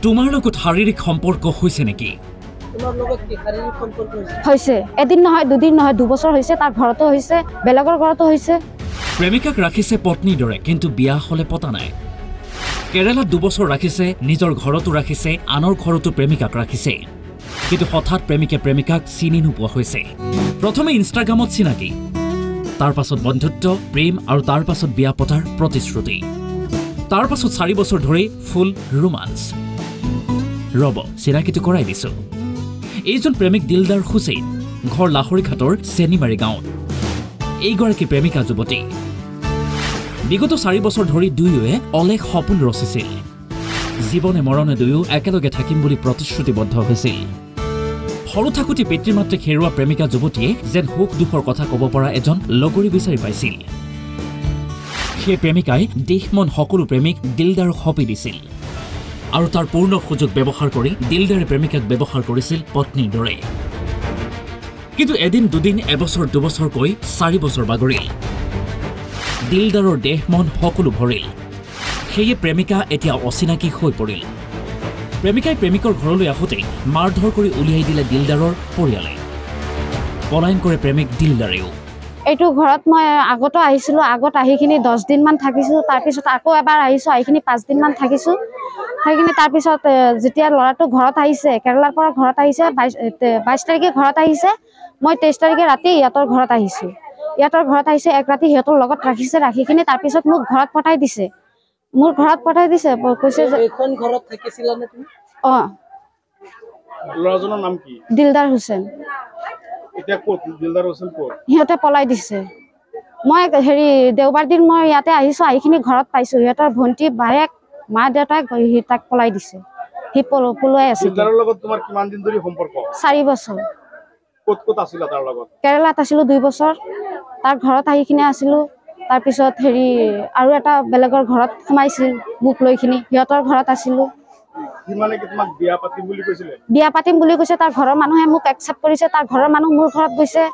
তোমাৰ লগত শাৰীৰিক সম্পৰ্ক হৈছে নেকি? তোমাৰ লগত কি শাৰীৰিক সম্পৰ্ক হৈছে? হৈছে এদিন নহয় দুদিন নহয় 2 বছৰ হৈছে তাৰ ঘৰতো হৈছে বেলেগৰ ঘৰতো হৈছে প্ৰেমিকাক ৰাখিছে পত্নীৰ দৰে কিন্তু বিয়া হলে পতা নাই কেৰালাত 2 বছৰ ৰাখিছে নিজৰ ঘৰতো ৰাখিছে আনৰ ঘৰতো প্ৰেমিকাক ৰাখিছে কিন্তু হঠাৎ প্ৰেমিকাক চিনি নোপোৱা হৈছে প্ৰথমে ইনষ্টাগ্ৰামত চিনাকি তাৰ পাছত বন্ধুত্ব প্ৰেম আৰু তাৰ পাছত বিয়া পতাৰ প্ৰতিশ্ৰুতি তাৰ পাছত 4 বছৰ ধৰি ফুল ৰোমান্স ৰব চিনাকিটো কৰাই দিছো এইজন প্ৰেমিক দিলদাৰ হুছেইন ঘৰ লাহৰীঘাটৰ চেনিমাৰী গাঁৱত এইগৰাকী প্ৰেমিকা যুৱতী বিগত 4 বছৰ ধৰি দুয়োৱে অলেখ সপোন ৰচিছিল জীৱনে মৰণে দুয়ো একেলগে থাকিম বুলি প্ৰতিশ্ৰুতিবদ্ধ হৈছিল সৰু থাকোঁতে পিতৃ মাতৃক হেৰুৱা প্ৰেমিকা যুৱতীয়ে যেন সুখ দুখৰ কথা ক'ব পৰা এজন লগৰী বিচাৰি পাইছিল সেই প্ৰেমিকাই দেশ মন সকলো প্ৰেমিক দিলদাৰক সঁপি দিছিল আৰু তাৰ পূৰ্ণ সুযোগ ব্যৱহাৰ কৰি দিলদাৰে প্ৰেমিকাক ব্যৱহাৰ কৰিছিল পত্নীৰ দৰে কিন্তু এদিন দুদিন এবছৰ দুবছৰকৈ 4 বছৰ বাগৰিল দিলদাৰৰ দেহ মন সকলো ভৰিল সেয়ে প্ৰেমিকা এতিয়া অচিনাকি হৈ পৰিল প্ৰেমিকাই প্ৰেমিকৰ ঘৰলৈ আহোঁতে মাৰধৰ কৰি উলিয়াই দিলে দিলদাৰৰ পৰিয়ালে পলায়ন কৰে প্ৰেমিক দিলদাৰেও এইটো ঘৰত মই আগতো আহিছিলো আগত আহিখিনি 10 দিন মান থাকিছো তাৰ পিছত আকৌ এবাৰ আহিছো আহিখিনি 5 দিন মান থাকিছো থাকিনি তাৰ পিছত যেতিয়া লৰাটো ঘৰত আহিছে কেৰালাৰ পৰা ঘৰত আহিছে 22 তাৰিখে ঘৰত আহিছে মই 23 তাৰিখে ৰাতি ইয়াতৰ ঘৰত আহিছো এক ৰাতি হিয়তৰ লগত ৰাখিছে ৰাখিখিনি তাৰ পিছত মোক ঘৰত পঠাই দিছে মোৰ ঘৰত পঠাই দিছে কৈছে যে এখন ঘৰত থাকিছিলা নে তুমি লৰাজনৰ নাম কি দিলদাৰ হুছেইন এতিয়া ক'ত দিলদাৰ হুছেইন ক'ত হিয়তে পলাই দিছে মই হেৰি দেওবাৰ দিন মই ইয়াতে আহিছো আহিখিনি ঘৰত পাইছো হিয়তৰ ভন্টি বায়েক মা দেউতাক তাক পলাই দিছে হি পলাই আছে দিলদাৰৰ লগত তোমাৰ কিমান দিন ধৰি সম্পৰ্ক 4 বছৰ ক'ত আছিলা তাৰ লগত কেৰালাত আছিলো 2 বছৰ তাৰ ঘৰত আহিখিনি আছিলো তাৰ পিছত হেৰি আৰু এটা বেলেগৰ ঘৰত সোমাইছিল মুখ লৈখিনি হিয়তৰ ঘৰত আছিলো মানে কি তোমাক বিয়া পাতিম বুলি কৈছিলে বিয়া পাতিম বুলি কৈছে তাৰ ঘৰৰ মানুহে মোক একচেপ্ট কৰিছে তাৰ ঘৰৰ মানুহ মোৰ ঘৰত গৈছে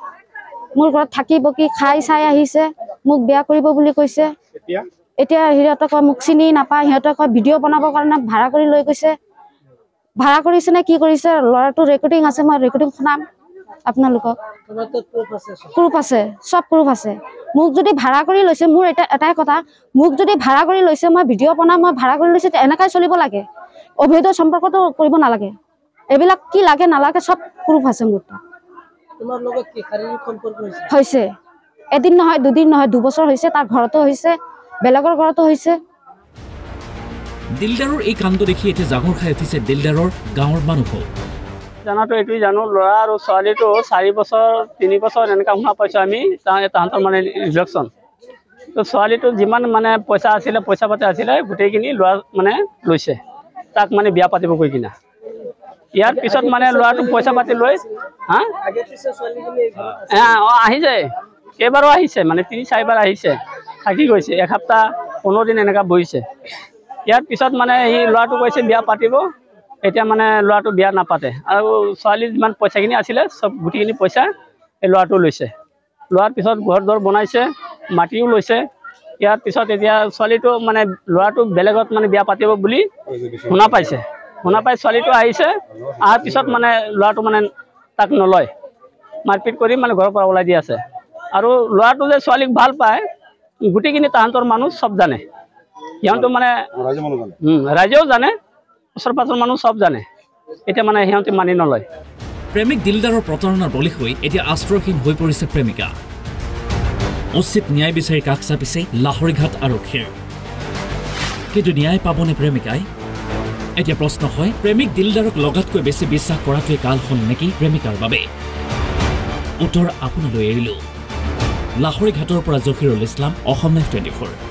মোৰ ঘৰত থাকিব কি খাই চাই আহিছে মোক বিয়া কৰিব বুলি কৈছে এতিয়া হিয়তক মোক চিনি নাপায় হিয়তক ভিডিঅ' বনাবৰ কাৰণে ভাড়া কৰি লৈ গৈছে ভাড়া কৰিছে নে কি কৰিছে ল'ৰাটো ৰেকৰ্ডিং আছে মই ৰেকৰ্ডিং শুনাম আপোনালোকক প্ৰুফ আছে সব প্ৰুফ আছে মোক যদি ভাড়া কৰি লৈছে মোৰ এটাই কথা মোক যদি ভাড়া কৰি লৈছে মই ভিডিঅ' বনাম মই ভাড়া কৰি লৈছে এনেকৈ চলিব লাগে অবৈধ সম্পৰ্কটো কৰিব নালাগে এইবিলাক কি লাগে নালাগে সব প্ৰুফ আছে মোৰ তোমাৰ লগত কি শাৰীৰিক সম্পৰ্ক হৈছে এদিন নহয় দুদিন নহয় 2 বছৰ হৈছে তাৰ ঘৰতো হৈছে বেলেগৰ ঘৰতো হৈছে দিলদাৰৰ এই কাণ্ড দেখি এতিয়া জাগৰ খাই উঠিছে দিলদাৰৰ গাঁৱৰ মানুহ জানাটো এইটোৱে জানো ল'ৰা আৰু ছোৱালীটো 4 বছৰ 3 বছৰ এনেকুৱা শুনা পাইছো আমি তাহাঁতৰ মানে ৰিলেকশ্যন তো ছোৱালীটো যিমান মানে পইচা পাতি আছিলে গোটেইখিনি ল'ৰা মানে লৈছে তাক মানে বিয়া পাতিব কৈ কিনা ইয়াৰ পিছত মানে ল'ৰাটো পইচা পাতি লৈ আহিছে কেইবাৰো আহিছে মানে 3-4 বাৰ আহিছে থাকি গৈছে এসপ্তাহ 15 দিন এনেকুৱা বহিছে ইয়াৰ পিছত মানে এই ল'ৰাটো কৈছে বিয়া পাতিব এতিয়া মানে ল'ৰাটো বিয়া নাপাতে আৰু ছোৱালীৰ যিমান পইচাখিনি আছিলে সব গোটেইখিনি পইচা এই ল'ৰাটো লৈছে লোৱাৰ পিছত ঘৰ দৰ বনাইছে মাটিও লৈছে ইয়াৰ পিছত এতিয়া ছোৱালীটো মানে ল'ৰাটো বেলেগত মানে বিয়া পাতিব বুলি শুনা পাই ছোৱালীটো আহিছে অহাৰ পিছত মানে ল'ৰাটো মানে তাক নলয় মাৰপিট কৰি মানে ঘৰৰ পৰা ওলাই দি আছে আৰু ল'ৰাটো যে ছোৱালীক ভাল পায় গোটেইখিনি তাহাঁতৰ মানুহ সব জানে সিহঁতো মানে ৰাইজেও জানে ওচৰ পাছৰ মানুহ সব জানে এতিয়া মানে সিহঁতে মানি নলয় প্ৰেমিক দিলদাৰৰ প্ৰতাৰণাৰ বলি হৈ এতিয়া আশ্ৰয়হীন হৈ পৰিছে প্ৰেমিকা উচিত ন্যায় বিচাৰি কাষ চাপিছে লাহৰীঘাট আৰক্ষীৰ কিন্তু ন্যায় পাবনে প্ৰেমিকাই এতিয়া প্ৰশ্ন হয় প্ৰেমিক দিলদাৰক লগাতকৈ বেছি বিশ্বাস কৰাটোৱে কাল হ'ল নেকি প্ৰেমিকাৰ বাবে উত্তৰ আপোনালৈ এৰিলো লাহৰীঘাটৰ পৰা জহিৰুল ইছলাম অসম লাইভ 24